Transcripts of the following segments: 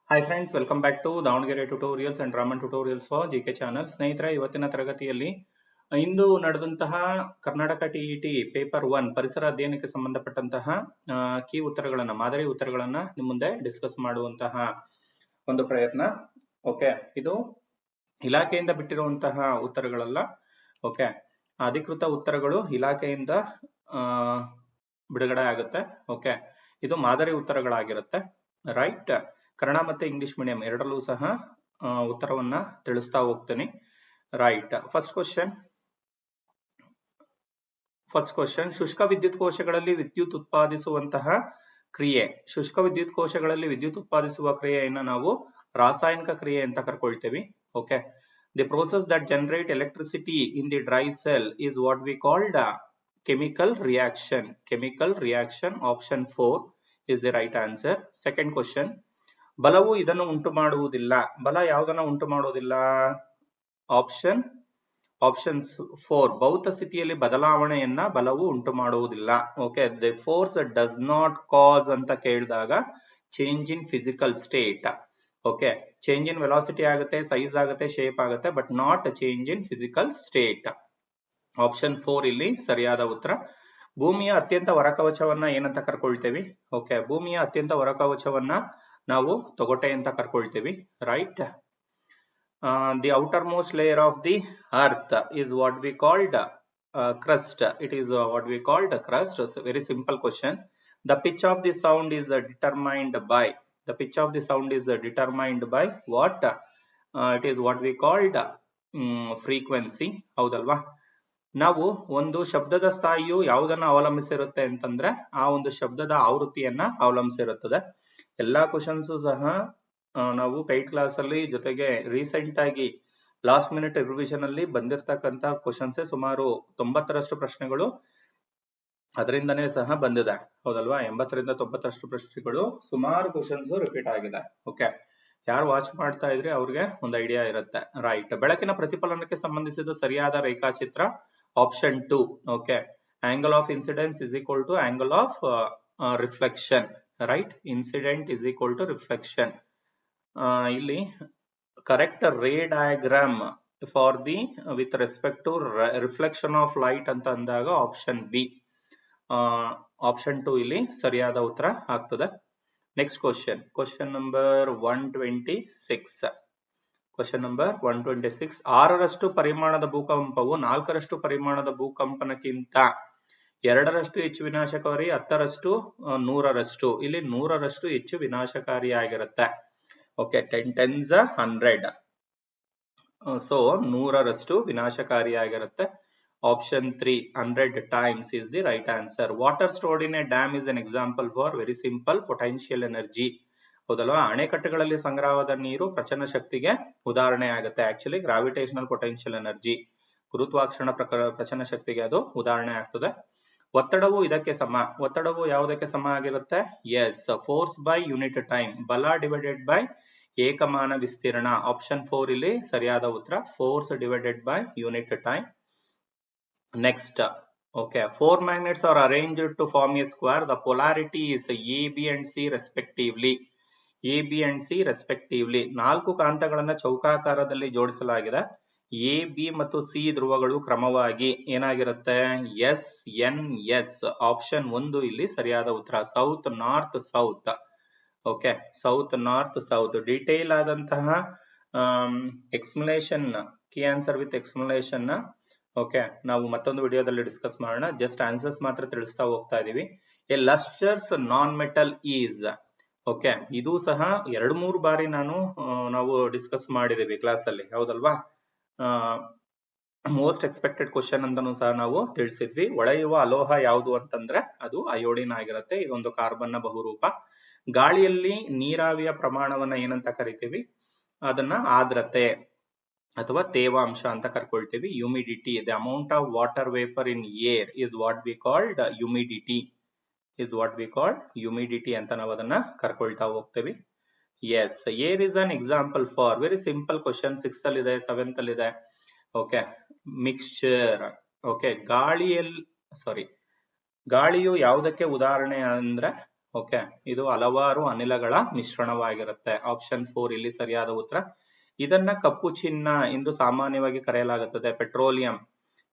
Hi friends, welcome back to Davangere Tutorials and Raman Tutorials for GK channel. ಸ್ನೇಹಿತರೆ, ಇವತ್ತಿನ ತರಗತಿಯಲ್ಲಿ ಇಂದು ನಡೆದಂತಹ Karnataka TET paper 1 ಪರಿಸರ ಅಧ್ಯಯನಕ್ಕೆ ಸಂಬಂಧಪಟ್ಟಂತಹ ಕೀ ಉತ್ತರಗಳನ್ನ, ಮಾದರಿ ಉತ್ತರಗಳನ್ನ ನಿಮ್ಮ ಮುಂದೆ ಡಿಸ್ಕಸ್ ಮಾಡುವಂತಹ ಒಂದು ಪ್ರಯತ್ನ. ಓಕೆ, ಇದು ಇಲಾಖೆಯಿಂದ ಬಿಟ್ಟಿರುವಂತಹ ಉತ್ತರಗಳಲ್ಲ. ಓಕೆ, ಅಧಿಕೃತ ಉತ್ತರಗಳು ಇಲಾಖೆಯಿಂದ ಬಿಡುಗಡೆ ಆಗುತ್ತೆ. ಓಕೆ, ಇದು ಮಾದರಿ ಉತ್ತರಗಳಾಗಿರುತ್ತೆ. ರೈಟ್, ಕನ್ನಡ ಮತ್ತೆ ಇಂಗ್ಲಿಷ್ ಮೀಡಿಯಂ ಎರಡರಲ್ಲೂ ಸಹ ಉತ್ತರವನ್ನ ತಿಳಿಸ್ತಾ ಹೋಗ್ತೀನಿ. ರೈಟ್, ಫಸ್ಟ್ ಕ್ವಶನ್ ಶುಷ್ಕ ವಿದ್ಯುತ್ ಕೋಶಗಳಲ್ಲಿ ವಿದ್ಯುತ್ ಉತ್ಪಾದಿಸುವಂತಹ ಕ್ರಿಯೆ. ಶುಷ್ಕ ವಿದ್ಯುತ್ ಕೋಶಗಳಲ್ಲಿ ವಿದ್ಯುತ್ ಉತ್ಪಾದಿಸುವ ಕ್ರಿಯೆಯನ್ನ ನಾವು ರಾಸಾಯನಿಕ ಕ್ರಿಯೆ ಅಂತ ಕರ್ಕೊಳ್ತೇವೆ. Okay, the process that generate electricity in the dry cell is what we called chemical reaction. Chemical reaction, option 4 is the right answer. Second question, ಬಲವು ಇದನ್ನು ಉಂಟು ಮಾಡುವುದಿಲ್ಲ. ಬಲ ಯಾವುದನ್ನ ಉಂಟು ಮಾಡುವುದಿಲ್ಲ? ಆಪ್ಷನ್ 4, ಭೌತ ಸ್ಥಿತಿಯಲ್ಲಿ ಬದಲಾವಣೆಯನ್ನ ಬಲವು ಉಂಟು ಮಾಡುವುದಿಲ್ಲ. Okay, the force does not cause ಅಂತ ಕೇಳಿದಾಗ change in physical state. Okay, change in velocity ಆಗುತ್ತೆ, ಸೈಜ್ ಆಗುತ್ತೆ, ಶೇಪ್ ಆಗುತ್ತೆ, but not change in physical state. Option 4 ಇಲ್ಲಿ ಸರಿಯಾದ ಉತ್ತರ. ಭೂಮಿಯ ಅತ್ಯಂತ ಹೊರಕವಚವನ್ನ ಏನಂತ ಕರ್ಕೊಳ್ತೇವೆ? ಓಕೆ, ಭೂಮಿಯ ಅತ್ಯಂತ ಹೊರಕವಚವನ್ನ ನಾವು ತೊಗಟೆ ಅಂತ ಕರ್ಕೊಳ್ತೇವೆ. Right, the outermost layer of the earth is what we called crust. It is what we called crust. So very simple question. The pitch of the sound is determined by. The pitch of the sound is determined by what? It is what we called frequency. ಹೌದಲ್ವಾ? ನಾವು ಒಂದು ಶಬ್ದದ ಸ್ಥಾಯಿಯು ಯಾವುದನ್ನ ಅವಲಂಬಿಸಿರುತ್ತೆ ಅಂತಂದ್ರೆ ಆ ಒಂದು ಶಬ್ದದ ಆವೃತ್ತಿಯನ್ನ ಅವಲಂಬಿಸಿರುತ್ತದೆ. ಎಲ್ಲಾ ಕ್ವಶನ್ಸ್ ಸಹ ನಾವು ಪೇಯ್ಡ್ ಕ್ಲಾಸ್ ಅಲ್ಲಿ, ಜೊತೆಗೆ ರೀಸೆಂಟ್ ಆಗಿ ಲಾಸ್ಟ್ ಮಿನಿಟ್ ರಿವಿಷನ್ ಅಲ್ಲಿ ಬಂದಿರತಕ್ಕಂತ ಕ್ವಶನ್ಸ್ ಸುಮಾರು 90ರಷ್ಟು ಪ್ರಶ್ನೆಗಳು ಅದರಿಂದನೇ ಸಹ ಬಂದಿದೆ. ಹೌದಲ್ವಾ? 80ರಿಂದ 90ರಷ್ಟು ಪ್ರಶ್ನೆಗಳು, ಸುಮಾರು ಕ್ವಶನ್ಸ್ ರಿಪೀಟ್ ಆಗಿದೆ. ಓಕೆ, ಯಾರು ವಾಚ್ ಮಾಡ್ತಾ ಇದ್ರೆ ಅವ್ರಿಗೆ ಒಂದು ಐಡಿಯಾ ಇರುತ್ತೆ. ರೈಟ್, ಬೆಳಕಿನ ಪ್ರತಿಫಲನಕ್ಕೆ ಸಂಬಂಧಿಸಿದ ಸರಿಯಾದ ರೇಖಾಚಿತ್ರ option 2. Okay, angle of incidence is equal to angle of reflection. Right, incident is equal to reflection. ಇಲ್ಲಿ correct ray diagram for the with respect to reflection of light ಅಂತ ಅಂದಾಗ ಆಪ್ಷನ್ ಬಿ, ಆಪ್ಷನ್ 2 ಇಲ್ಲಿ ಸರಿಯಾದ ಉತ್ತರ ಆಗ್ತದೆ. Next question number 126. Question number 126, 6ರಷ್ಟು ಪರಿಮಾಣದ ಭೂಕಂಪವು 4ರಷ್ಟು ಪರಿಮಾಣದ ಭೂಕಂಪನಕ್ಕಿಂತ 2ರಷ್ಟು ಹೆಚ್ಚು ವಿನಾಶಕಾರಿ, 10ರಷ್ಟು 100ರಷ್ಟು. ಇಲ್ಲಿ 100ರಷ್ಟು ಹೆಚ್ಚು ವಿನಾಶಕಾರಿಯಾಗಿರುತ್ತೆ. Okay, 10 times 100. ಸೊ 100ರಷ್ಟು ವಿನಾಶಕಾರಿಯಾಗಿರುತ್ತೆ. Option 3, 100 times is the right answer. Water stored in a dam is an example for very simple potential energy. ಹೌದಲ್ವಾ? ಅಣೆಕಟ್ಟುಗಳಲ್ಲಿ ಸಂಗ್ರಹವಾದ ನೀರು ಪ್ರಚನ ಶಕ್ತಿಗೆ ಉದಾಹರಣೆ ಆಗುತ್ತೆ. ಆಕ್ಚುಲಿ ಗ್ರಾವಿಟೇಷನಲ್ ಪೊಟೆನ್ಶಿಯಲ್ ಎನರ್ಜಿ, ಗುರುತ್ವಾಕರ್ಷಣ ಪ್ರಚನ ಶಕ್ತಿಗೆ ಅದು ಉದಾಹರಣೆ ಆಗ್ತದೆ. ಒತ್ತಡವು ಇದಕ್ಕೆ ಸಮ. ಒತ್ತಡವು ಯಾವುದಕ್ಕೆ ಸಮ ಆಗಿರುತ್ತೆ? Yes, force by unit time, ಬಲ ಡಿವೈಡೆಡ್ ಬೈ ಏಕಮಾನ ವಿಸ್ತೀರ್ಣ. ಆಪ್ಷನ್ 4 ಇಲ್ಲಿ ಸರಿಯಾದ ಉತ್ತರ, force divided by unit time. Next, okay, 4 magnets are arranged to form a square. The polarity is A, B and C respectively. A, B and C respectively. 4 ಕಾಂತಗಳನ್ನ ಚೌಕಾಕಾರದಲ್ಲಿ ಜೋಡಿಸಲಾಗಿದೆ. A, B ಮತ್ತು C ಧ್ರುವಗಳು ಕ್ರಮವಾಗಿ ಏನಾಗಿರುತ್ತೆ? S, N, S. Option 1 ಇಲ್ಲಿ ಸರಿಯಾದ ಉತ್ತರ, south north south. Okay, south north south. Detail ಆದಂತಹ explanation, key answer with explanation okay ನಾವು ಮತ್ತೊಂದು ವಿಡಿಯೋದಲ್ಲಿ ಡಿಸ್ಕಸ್ ಮಾಡೋಣ. ಜಸ್ಟ್ ಆನ್ಸರ್ಸ್ ಮಾತ್ರ ತಿಳಿಸ್ತಾ ಹೋಗ್ತಾ ಇದೀವಿ. A lustrous non metal is. Okay, ಇದು ಸಹ 2-3 ಬಾರಿ ನಾವು ಡಿಸ್ಕಸ್ ಮಾಡಿದೀವಿ ಕ್ಲಾಸ್ ಅಲ್ಲಿ. ಹೌದಲ್ವಾ? ಮೋಸ್ಟ್ ಎಕ್ಸ್ಪೆಕ್ಟೆಡ್ ಕ್ವಶನ್ ಅಂತಾನು ಸಹ ನಾವು ತಿಳಿಸಿದ್ವಿ. ಹೊಳೆಯುವ ಅಲೋಹ ಯಾವುದು ಅಂತಂದ್ರೆ ಅದು ಅಯೋಡಿನ್ ಆಗಿರುತ್ತೆ. ಇದೊಂದು ಕಾರ್ಬನ್ನ ಬಹುರೂಪ. ಗಾಳಿಯಲ್ಲಿ ನೀರಾವಿಯ ಪ್ರಮಾಣವನ್ನ ಏನಂತ ಕರಿತೀವಿ? ಅದನ್ನ ಆರ್ದ್ರತೆ ಅಥವಾ ತೇವಾಂಶ ಅಂತ ಕರ್ಕೊಳ್ತೀವಿ. Humidity, the amount of water vapour in air is what we called humidity. Humidity ಅಂತ ನಾವು ಅದನ್ನ ಕರ್ಕೊಳ್ತಾ ಹೋಗ್ತೇವೆ. Yes, air is an example for, very simple question, 6th ಅಲ್ಲಿ ಇದೆ, 7th ಅಲ್ಲಿ ಇದೆ. Okay, mixture. ಓಕೆ, ಗಾಳಿಯು ಯಾವುದಕ್ಕೆ ಉದಾಹರಣೆ ಅಂದ್ರೆ ಓಕೆ, ಇದು ಹಲವಾರು ಅನಿಲಗಳ ಮಿಶ್ರಣವಾಗಿರುತ್ತೆ. ಆಪ್ಷನ್ 4 ಇಲ್ಲಿ ಸರಿಯಾದ ಉತ್ತರ. ಇದನ್ನ ಕಪ್ಪು ಚಿನ್ನ ಎಂದು ಸಾಮಾನ್ಯವಾಗಿ ಕರೆಯಲಾಗುತ್ತದೆ. ಪೆಟ್ರೋಲಿಯಂ,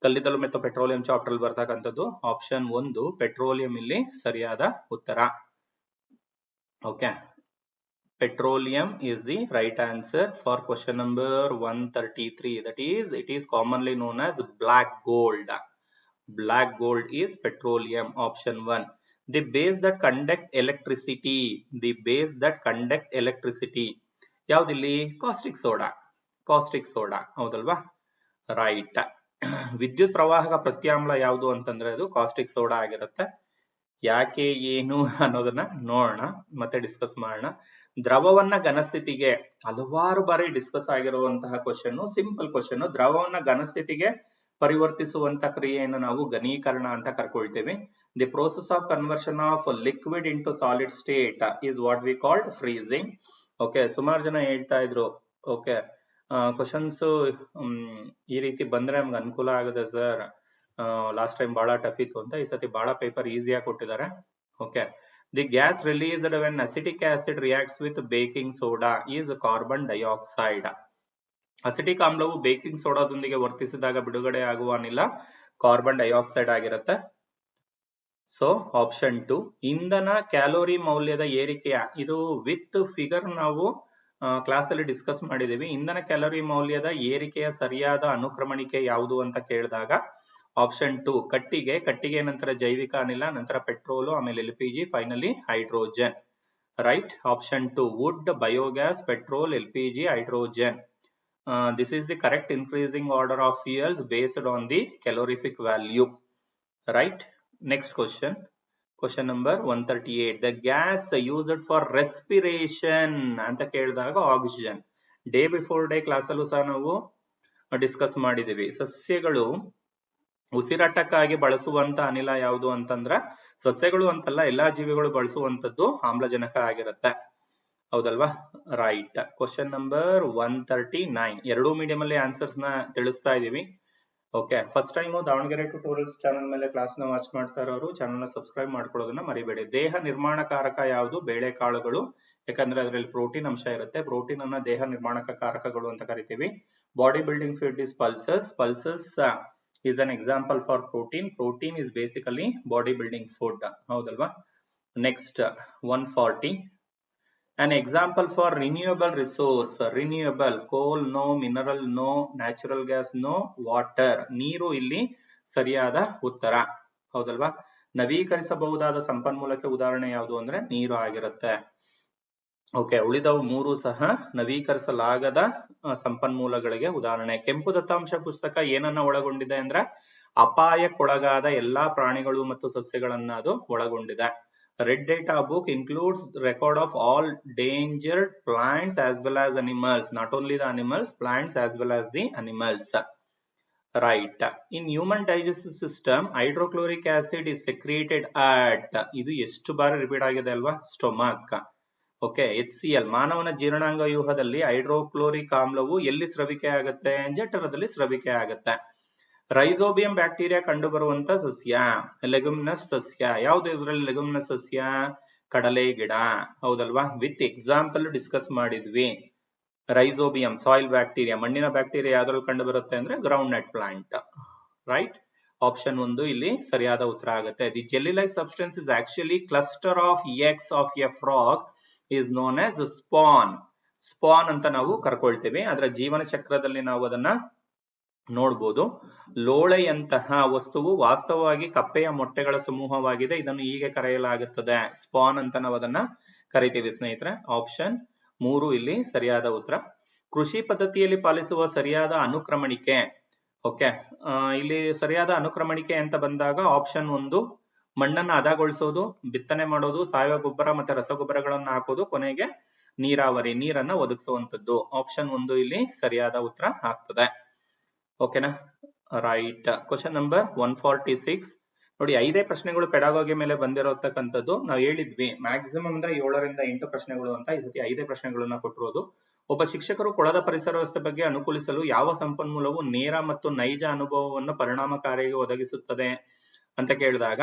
ಕಲ್ಲಿದ್ದಲು ಮತ್ತು ಪೆಟ್ರೋಲಿಯಂ ಚಾಪ್ಟರ್ ಅಲ್ಲಿ ಬರ್ತಕ್ಕಂಥದ್ದು ಆಪ್ಷನ್ 1 ಪೆಟ್ರೋಲಿಯಂ ಇಲ್ಲಿ ಸರಿಯಾದ ಉತ್ತರ. Okay, petroleum is the right answer for question number 133. That is, it is commonly known as black gold. Black gold is petroleum. Option 1. The base that conduct electricity. The base that conduct electricity. ಯಾವ್ದಿಲ್ಲಿ? caustic soda. caustic soda ಹೌದಲ್ವಾ? Right. ವಿದ್ಯುತ್ ಪ್ರವಾಹಕ ಪ್ರತ್ಯಾಮ್ಲ ಯಾವುದು ಅಂತಂದ್ರೆ ಅದು caustic soda ಆಗಿರುತ್ತೆ. ಯಾಕೆ ಏನು ಅನ್ನೋದನ್ನ ನೋಡೋಣ, ಮತ್ತೆ ಡಿಸ್ಕಸ್ ಮಾಡೋಣ. ದ್ರವವನ್ನ ಘನಸ್ಥಿತಿಗೆ, ಹಲವಾರು ಬಾರಿ ಡಿಸ್ಕಸ್ ಆಗಿರುವಂತಹ ಕ್ವಶನ್, ಸಿಂಪಲ್ ಕ್ವಶನ್. ದ್ರವವನ್ನ ಘನಸ್ಥಿತಿಗೆ ಪರಿವರ್ತಿಸುವಂತ ಕ್ರಿಯೆಯನ್ನು ನಾವು ಘನೀಕರಣ ಅಂತ ಕರ್ಕೊಳ್ತೇವೆ. The process of conversion of liquid into solid state is what we called freezing. Okay, ಸುಮಾರು ಜನ ಹೇಳ್ತಾ ಇದ್ರು ಓಕೆ ಕ್ವಶನ್ಸ್ ಈ ರೀತಿ ಬಂದ್ರೆ ನಮ್ಗೆ ಅನುಕೂಲ ಆಗುತ್ತೆ ಸರ್, ಲಾಸ್ಟ್ ಟೈಮ್ ಬಹಳ ಟಫ್ ಇತ್ತು ಅಂತ, ಈ ಸತಿ ಬಹಳ ಪೇಪರ್ ಈಸಿಯಾಗಿ ಕೊಟ್ಟಿದ್ದಾರೆ. Okay, the gas released when acetic acid reacts with baking soda is carbon dioxide. Acetic ಆಮ್ಲವು baking ಸೋಡಾದೊಂದಿಗೆ ವರ್ತಿಸಿದಾಗ ಬಿಡುಗಡೆ ಆಗುವ ಅನಿಲ ಕಾರ್ಬನ್ ಡೈಆಕ್ಸೈಡ್ ಆಗಿರುತ್ತೆ. So option 2. ಇಂಧನ ಕ್ಯಾಲೋರಿ ಮೌಲ್ಯದ ಏರಿಕೆಯ, ಇದು ವಿತ್ ಫಿಗರ್ ನಾವು ಕ್ಲಾಸ್ ಅಲ್ಲಿ ಡಿಸ್ಕಸ್ ಮಾಡಿದೀವಿ. ಇಂಧನ ಕ್ಯಾಲೋರಿ ಮೌಲ್ಯದ ಏರಿಕೆಯ ಸರಿಯಾದ ಅನುಕ್ರಮಣಿಕೆ ಯಾವುದು ಅಂತ ಕೇಳಿದಾಗ ಆಪ್ಷನ್ 2 ಕಟ್ಟಿಗೆ, ಕಟ್ಟಿಗೆ ನಂತರ ಜೈವಿಕ ಅನಿಲ, ನಂತರ ಪೆಟ್ರೋಲು, ಆಮೇಲೆ LPG, finally hydrogen. Right. Option 2 wood, biogas, petrol, LPG, hydrogen. This is the correct increasing order of fuels based on the calorific value. Right. Next question, question number 138. The gas used for respiration ಅಂತ ಕೇಳಿದಾಗ oxygen. Day before day class ಅಲ್ಲೂ ಸಹ ನಾವು discuss ಮಾಡಿದೀವಿ. ಸಸ್ಯಗಳು ಉಸಿರಾಟಕ್ಕಾಗಿ ಬಳಸುವಂತ ಅನಿಲ ಯಾವುದು ಅಂತಂದ್ರ, ಸಸ್ಯಗಳು ಅಂತಲ್ಲ ಎಲ್ಲಾ ಜೀವಿಗಳು ಬಳಸುವಂತದ್ದು ಆಮ್ಲಜನಕ ಆಗಿರುತ್ತೆ. ಹೌದಲ್ವಾ? ರೈಟ್. Question number 139. ಎರಡೂ ಮೀಡಿಯಂ ಅಲ್ಲಿ ಆನ್ಸರ್ಸ್ ನ ತಿಳಿಸ್ತಾ ಇದೀವಿ. Okay, first time Davanagere tutorials channel ಮೇಲೆ ಕ್ಲಾಸ್ ನ ವಾಚ್ ಮಾಡ್ತಾ ಇರೋರು ಚಾನಲ್ ನ ಸಬ್ಸ್ಕ್ರೈಬ್ ಮಾಡ್ಕೊಳ್ಳೋದನ್ನ ಮರಿಬೇಡಿ. ದೇಹ ನಿರ್ಮಾಣಕಾರಕ ಯಾವುದು? ಬೇಳೆಕಾಳುಗಳು, ಯಾಕಂದ್ರೆ ಅದರಲ್ಲಿ ಪ್ರೋಟೀನ್ ಅಂಶ ಇರುತ್ತೆ. ಪ್ರೋಟೀನ್ ಅನ್ನ ದೇಹ ನಿರ್ಮಾಣಕ ಕಾರಕಗಳು ಅಂತ ಕರಿತೀವಿ. Body building food is pulses. Pulses is an example for protein. Protein is basically body building food. ಹೌದಲ್ವಾ? Next 140. An example for renewable resource. Renewable, coal no, mineral no, natural gas no, water. ನೀರು ಇಲ್ಲಿ ಸರಿಯಾದ ಉತ್ತರ. ಹೌದಲ್ವಾ? ನವೀಕರಿಸಬಹುದಾದ ಸಂಪನ್ಮೂಲಕ್ಕೆ ಉದಾಹರಣೆ ಯಾವುದು ಅಂದ್ರೆ ನೀರು ಆಗಿರುತ್ತೆ. ಓಕೆ, ಉಳಿದವು ಮೂರು ಸಹ ನವೀಕರಿಸಲಾಗದ ಸಂಪನ್ಮೂಲಗಳಿಗೆ ಉದಾಹರಣೆ. ಕೆಂಪು ದತ್ತಾಂಶ ಪುಸ್ತಕ ಏನನ್ನ ಒಳಗೊಂಡಿದೆ ಅಂದ್ರೆ ಅಪಾಯಕ್ಕೊಳಗಾದ ಎಲ್ಲಾ ಪ್ರಾಣಿಗಳು ಮತ್ತು ಸಸ್ಯಗಳನ್ನ ಅದು ಒಳಗೊಂಡಿದೆ. Red data book includes record of all endangered plants as well as animals. Not only the animals, plants as well as the animals. Right. In human digestive system hydrochloric acid is secreted at. ಇದು ಎಷ್ಟು ಬಾರಿ repeat ಆಗಿದೆ ಅಲ್ವಾ? Stomach. Okay, HCl ಮಾನವನ ಜೀರ್ಣಾಂಗ ವ್ಯೂಹದಲ್ಲಿ hydrochloric ಆಮ್ಲವು ಎಲ್ಲಿ ಸ್ರವಿಕೆ ಆಗುತ್ತೆ? ಜಠರದಲ್ಲಿ ಸ್ರವಿಕೆ ಆಗುತ್ತೆ. ರೈಸೋಬಿಯಂ ಬ್ಯಾಕ್ಟೀರಿಯಾ ಕಂಡು ಬರುವಂತ ಸಸ್ಯ ಲೆಗುಮಿನಸ್ ಸಸ್ಯ. ಯಾವ್ದು ಇದರಲ್ಲಿ ಲೆಗುಮಿನಸ್ ಸಸ್ಯ? ಕಡಲೆ ಗಿಡ. ಹೌದಲ್ವಾ? ವಿತ್ ಎಕ್ಸಾಂಪಲ್ ಡಿಸ್ಕಸ್ ಮಾಡಿದ್ವಿ. ರೈಸೋಬಿಯಂ ಸಾಯಿಲ್ ಬ್ಯಾಕ್ಟೀರಿಯಾ, ಮಣ್ಣಿನ ಬ್ಯಾಕ್ಟೀರಿಯಾ ಯಾವ್ದ್ರಲ್ಲಿ ಕಂಡು ಬರುತ್ತೆ ಅಂದ್ರೆ ground nut plant. Right. Option 1 ಇಲ್ಲಿ ಸರಿಯಾದ ಉತ್ತರ ಆಗುತ್ತೆ. The jelly like substance is actually cluster of eggs of A frog is known as spawn. spawn ಅಂತ ನಾವು ಕರ್ಕೊಳ್ತೇವೆ. ಅದರ ಜೀವನ ಚಕ್ರದಲ್ಲಿ ನಾವು ಅದನ್ನ ನೋಡಬಹುದು. ಲೋಳೆಯಂತಹ ವಸ್ತುವು ವಾಸ್ತವವಾಗಿ ಕಪ್ಪೆಯ ಮೊಟ್ಟೆಗಳ ಸಮೂಹವಾಗಿದೆ. ಇದನ್ನು ಹೀಗೆ ಕರೆಯಲಾಗುತ್ತದೆ, ಸ್ಪಾನ್ ಅಂತ ನಾವು ಅದನ್ನ ಕರಿತೀವಿ ಸ್ನೇಹಿತರೆ. ಆಪ್ಷನ್ 3 ಇಲ್ಲಿ ಸರಿಯಾದ ಉತ್ತರ. ಕೃಷಿ ಪದ್ಧತಿಯಲ್ಲಿ ಪಾಲಿಸುವ ಸರಿಯಾದ ಅನುಕ್ರಮಣಿಕೆ. ಓಕೆ, ಇಲ್ಲಿ ಸರಿಯಾದ ಅನುಕ್ರಮಣಿಕೆ ಅಂತ ಬಂದಾಗ ಆಪ್ಷನ್ 1 ಮಣ್ಣನ್ನು ಹದಗೊಳಿಸೋದು, ಬಿತ್ತನೆ ಮಾಡೋದು, ಸಾವಯವ ಗೊಬ್ಬರ ಮತ್ತೆ ರಸಗೊಬ್ಬರಗಳನ್ನ ಹಾಕೋದು, ಕೊನೆಗೆ ನೀರಾವರಿ, ನೀರನ್ನ ಒದಗಿಸುವಂತದ್ದು. ಆಪ್ಷನ್ 1 ಇಲ್ಲಿ ಸರಿಯಾದ ಉತ್ತರ ಆಗ್ತದೆ. ಓಕೆನಾ? ರೈಟ್. Question number 146. ನೋಡಿ, 5 ಪ್ರಶ್ನೆಗಳು ಪೆಡಾಗೋಗಿ ಮೇಲೆ ಬಂದಿರತಕ್ಕಂಥದ್ದು. ನಾವು ಹೇಳಿದ್ವಿ ಮ್ಯಾಕ್ಸಿಮಮ್ ಅಂದ್ರೆ 7 ರಿಂದ 8 ಪ್ರಶ್ನೆಗಳು ಅಂತ. ಈ ಸತಿ 5 ಪ್ರಶ್ನೆಗಳನ್ನ ಕೊಟ್ಟಿರೋದು. ಒಬ್ಬ ಶಿಕ್ಷಕರು ಕೊಳದ ಪರಿಸರ ವ್ಯವಸ್ಥೆ ಬಗ್ಗೆ ಅನುಕೂಲಿಸಲು ಯಾವ ಸಂಪನ್ಮೂಲವು ನೇರ ಮತ್ತು ನೈಜ ಅನುಭವವನ್ನು ಪರಿಣಾಮಕಾರಿಯಾಗಿ ಒದಗಿಸುತ್ತದೆ ಅಂತ ಕೇಳಿದಾಗ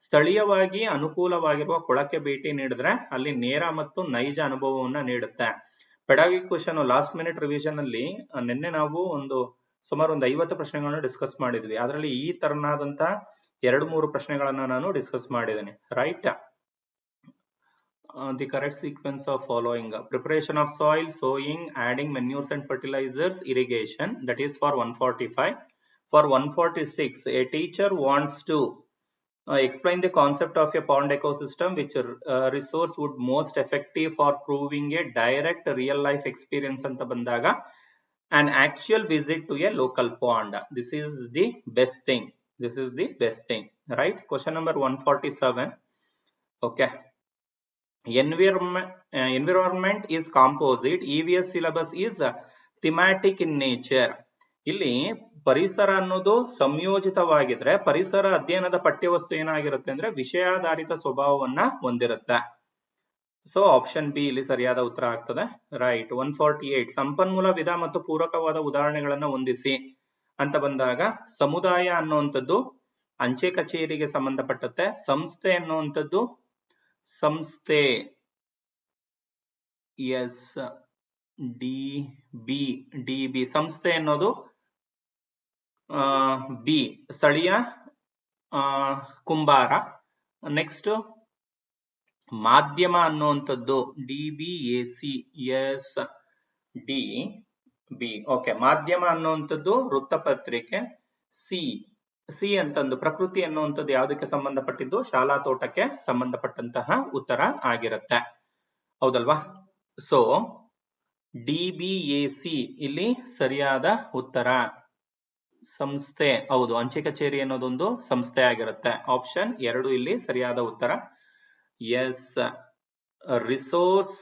ಸ್ಥಳೀಯವಾಗಿ ಅನುಕೂಲವಾಗಿರುವ ಕೊಳಕ್ಕೆ ಭೇಟಿ ನೀಡಿದ್ರೆ ಅಲ್ಲಿ ನೇರ ಮತ್ತು ನೈಜ ಅನುಭವವನ್ನ ನೀಡುತ್ತೆ. ಪೆಡಾಗೋಗಿಕ್ ಕ್ವಶನ್ ಲಾಸ್ಟ್ ಮಿನಿಟ್ ರಿವಿಷನ್ ಅಲ್ಲಿ ನಿನ್ನೆ ನಾವು ಸುಮಾರು ಒಂದು 50 ಪ್ರಶ್ನೆಗಳನ್ನ ಡಿಸ್ಕಸ್ ಮಾಡಿದ್ವಿ. ಅದರಲ್ಲಿ ಈ ತರನಾದಂತ 2-3 ಪ್ರಶ್ನೆಗಳನ್ನ ನಾನು ಡಿಸ್ಕಸ್ ಮಾಡಿದ್ದೇನೆ. Right. The correct sequence of following: preparation of soil, sowing, adding manures and fertilizers, irrigation. That is for 145. For 146, a teacher wants to explain the concept of a pond ecosystem, which resource would most effective for proving a direct real life experience anta bandaga an actual visit to a local pond. This is the best thing. This is the best thing, right? Question number 147. Okay. Environment is composite. EVS syllabus is thematic in nature. ಇಲ್ಲಿ ಪರಿಸರ ಅನ್ನೋದು ಸಂಯೋಜಿತವಾಗಿದ್ರೆ ಪರಿಸರ ಅಧ್ಯಯನದ ಪಠ್ಯವಸ್ತು ಏನಾಗಿರುತ್ತೆ ಅಂದ್ರೆ ವಿಷಯಾಧಾರಿತ ಸ್ವಭಾವವನ್ನ ಹೊಂದಿರುತ್ತೆ. So option B ಇಲ್ಲಿ ಸರಿಯಾದ ಉತ್ತರ ಆಗ್ತದೆ. ರೈಟ್. 148, ಸಂಪನ್ಮೂಲ ವಿಧ ಮತ್ತು ಪೂರಕವಾದ ಉದಾಹರಣೆಗಳನ್ನ ಹೊಂದಿಸಿ ಅಂತ ಬಂದಾಗ ಸಮುದಾಯ ಅನ್ನುವಂಥದ್ದು ಅಂಚೆ ಕಚೇರಿಗೆ ಸಂಬಂಧಪಟ್ಟಂತೆ. ಸಂಸ್ಥೆ ಅನ್ನುವಂಥದ್ದು ಸಂಸ್ಥೆ ಎಸ್ ಡಿ ಬಿ ಸಂಸ್ಥೆ ಅನ್ನೋದು ಬಿ ಸ್ಥಳೀಯ ಕುಂಬಾರ. ನೆಕ್ಸ್ಟ್ ಮಾಧ್ಯಮ ಅನ್ನುವಂಥದ್ದು DBAC ಎಸ್ DB. ಓಕೆ, ಮಾಧ್ಯಮ ಅನ್ನುವಂಥದ್ದು ವೃತ್ತಪತ್ರಿಕೆ. ಸಿ ಅಂತಂದು ಪ್ರಕೃತಿ ಅನ್ನುವಂಥದ್ದು ಯಾವುದಕ್ಕೆ ಸಂಬಂಧಪಟ್ಟಿದ್ದು? ಶಾಲಾ ತೋಟಕ್ಕೆ ಸಂಬಂಧಪಟ್ಟಂತಹ ಉತ್ತರ ಆಗಿರುತ್ತೆ. ಹೌದಲ್ವಾ? ಸೊ DBAC ಇಲ್ಲಿ ಸರಿಯಾದ ಉತ್ತರ. ಸಂಸ್ಥೆ, ಹೌದು, ಅಂಚೆ ಕಚೇರಿ ಅನ್ನೋದೊಂದು ಸಂಸ್ಥೆ ಆಗಿರುತ್ತೆ. ಆಪ್ಷನ್ 2 ಇಲ್ಲಿ ಸರಿಯಾದ ಉತ್ತರ. Yes. Resource,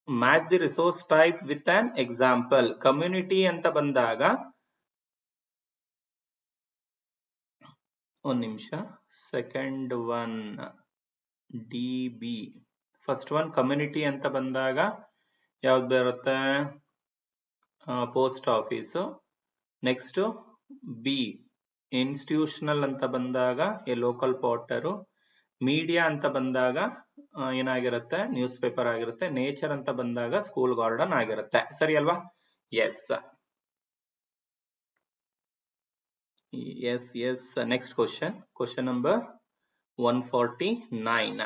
match the resource type with an example. Community ಅಂತ ಬಂದಾಗ ಒಂದು ನಿಮಿಷ, second one DB, first one community ಅಂತ ಬಂದಾಗ ಯಾವ್ದು ಬರುತ್ತೆ? Post office. Next B institutional ಅಂತ ಬಂದಾಗ ಎ ಲೋಕಲ್ ಪಾಟರು. ಮೀಡಿಯಾ ಅಂತ ಬಂದಾಗ ಏನಾಗಿರುತ್ತೆ? ನ್ಯೂಸ್ ಪೇಪರ್ ಆಗಿರುತ್ತೆ. ನೇಚರ್ ಅಂತ ಬಂದಾಗ ಸ್ಕೂಲ್ ಗಾರ್ಡನ್ ಆಗಿರುತ್ತೆ. ಸರಿ ಅಲ್ವಾ? S. Next question number 149.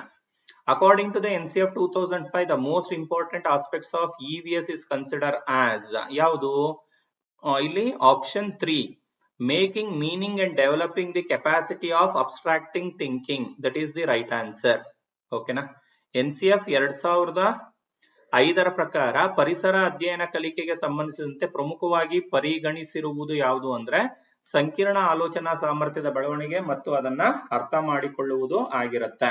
According to the NCF 2005, the most important aspects of EVS is considered as ಯಾವುದು? ಇಲ್ಲಿ option 3, making meaning and developing the capacity of abstracting thinking. That is the right answer. ಓಕೆನಾ? NCF 2005 ಪ್ರಕಾರ ಪರಿಸರ ಅಧ್ಯಯನ ಕಲಿಕೆಗೆ ಸಂಬಂಧಿಸಿದಂತೆ ಪ್ರಮುಖವಾಗಿ ಪರಿಗಣಿಸಿರುವುದು ಯಾವುದು ಅಂದ್ರೆ ಸಂಕೀರ್ಣ ಆಲೋಚನಾ ಸಾಮರ್ಥ್ಯದ ಬೆಳವಣಿಗೆ ಮತ್ತು ಅದನ್ನ ಅರ್ಥ ಮಾಡಿಕೊಳ್ಳುವುದು ಆಗಿರುತ್ತೆ.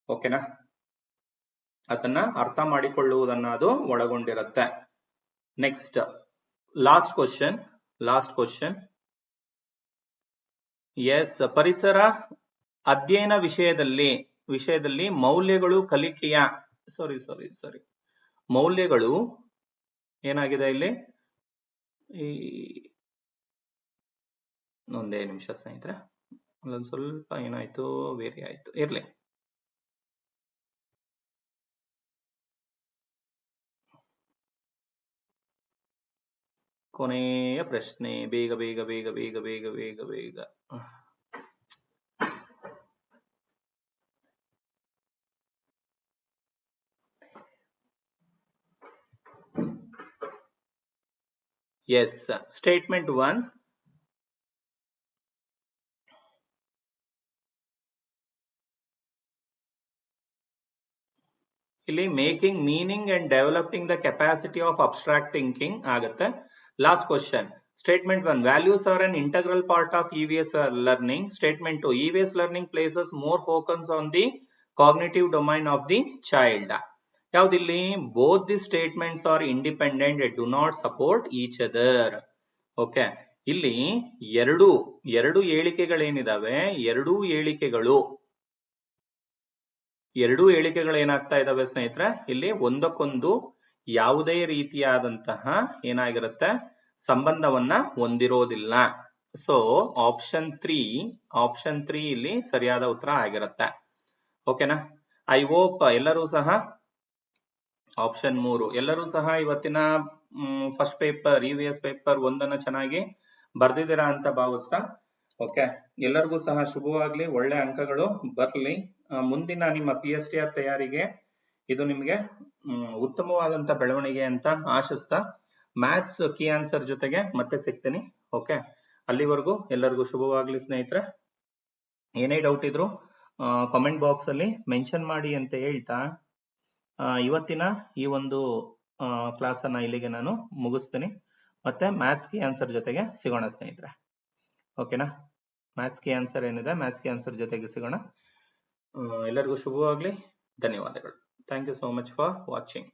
ಓಕೆನಾ? ಅದನ್ನ ಅರ್ಥ ಮಾಡಿಕೊಳ್ಳುವುದನ್ನ ಅದು ಒಳಗೊಂಡಿರುತ್ತೆ. Next last question. ಎಸ್. ಪರಿಸರ ಅಧ್ಯಯನ ವಿಷಯದಲ್ಲಿ ಮೌಲ್ಯಗಳು ಕಲಿಕೆಯ ಸಾರಿ ಮೌಲ್ಯಗಳು ಏನಾಗಿದೆ ಇಲ್ಲಿ? ಒಂದೇ ನಿಮಿಷ ಸ್ನೇಹಿತರೆ, ಅಲ್ಲೊಂದು ಸ್ವಲ್ಪ ಏನಾಯ್ತು, ವೇರಿ ಆಯ್ತು, ಇರ್ಲಿ. ಕೊನೆಯ ಪ್ರಶ್ನೆ, ಬೇಗ. ಎಸ್. ಸ್ಟೇಟ್ಮೆಂಟ್ 1. ಇಲ್ಲಿ making meaning and developing the capacity of abstract thinking ಆಗುತ್ತೆ. Last question. Statement 1. Values are an integral part of EVS learning. Statement 2. EVS learning places more focus on the cognitive domain of the child. ಯಾವ್ದಿಲ್ಲಿ? Both the statements are independent and do not support each other. Okay, ಇಲ್ಲಿ ಎರಡು ಹೇಳಿಕೆಗಳೇನಿದಾವೆ, ಎರಡೂ ಹೇಳಿಕೆಗಳು ಏನಾಗ್ತಾ ಇದಾವೆ ಸ್ನೇಹಿತರೆ? ಇಲ್ಲಿ ಒಂದಕ್ಕೊಂದು ಯಾವುದೇ ರೀತಿಯಾದಂತಹ ಏನಾಗಿರುತ್ತೆ? ಸಂಬಂಧವನ್ನ ಹೊಂದಿರೋದಿಲ್ಲ. ಸೊ ಆಪ್ಷನ್ 3 ಇಲ್ಲಿ ಸರಿಯಾದ ಉತ್ತರ ಆಗಿರುತ್ತೆ. ಓಕೆನಾ? ಐ ಹೋಪ್ ಎಲ್ಲರೂ ಸಹ ಆಪ್ಷನ್ 3 ಎಲ್ಲರೂ ಸಹ ಇವತ್ತಿನ ಫಸ್ಟ್ ಪೇಪರ್ EVS ಪೇಪರ್ 1 ಚೆನ್ನಾಗಿ ಬರ್ದಿದ್ದೀರಾ ಅಂತ ಭಾವಿಸ್ತಾ, ಓಕೆ, ಎಲ್ಲರಿಗೂ ಸಹ ಶುಭವಾಗ್ಲಿ, ಒಳ್ಳೆ ಅಂಕಗಳು ಬರ್ಲಿ. ಮುಂದಿನ ನಿಮ್ಮ PSTR ತಯಾರಿಗೆ ಇದು ನಿಮಗೆ ಉತ್ತಮವಾದಂತ ಬೆಳವಣಿಗೆ ಅಂತ ಆಶಿಸ್ತಾ, ಮ್ಯಾಥ್ಸ್ ಕೀ ಆನ್ಸರ್ ಜೊತೆಗೆ ಮತ್ತೆ ಸಿಗ್ತೀನಿ. ಓಕೆ, ಅಲ್ಲಿವರೆಗೂ ಎಲ್ಲರಿಗೂ ಶುಭವಾಗ್ಲಿ ಸ್ನೇಹಿತರೆ. ಏನೇ ಡೌಟ್ ಇದ್ರು ಕಾಮೆಂಟ್ ಬಾಕ್ಸ್ ಅಲ್ಲಿ ಮೆನ್ಷನ್ ಮಾಡಿ ಅಂತ ಹೇಳ್ತಾ, ಇವತ್ತಿನ ಈ ಒಂದು ಕ್ಲಾಸ್ ಅನ್ನ ಇಲ್ಲಿಗೆ ನಾನು ಮುಗಿಸ್ತೀನಿ. ಮತ್ತೆ ಮ್ಯಾಥ್ಸ್ ಕೀ ಆನ್ಸರ್ ಜೊತೆಗೆ ಸಿಗೋಣ ಸ್ನೇಹಿತರೆ. ಓಕೆನಾ? ಮ್ಯಾಥ್ಸ್ ಕೀ ಆನ್ಸರ್ ಏನಿದೆ, ಮ್ಯಾಥ್ಸ್ ಕೀ ಆನ್ಸರ್ ಜೊತೆಗೆ ಸಿಗೋಣ. ಎಲ್ಲರಿಗೂ ಶುಭವಾಗ್ಲಿ. ಧನ್ಯವಾದಗಳು. Thank you so much for watching.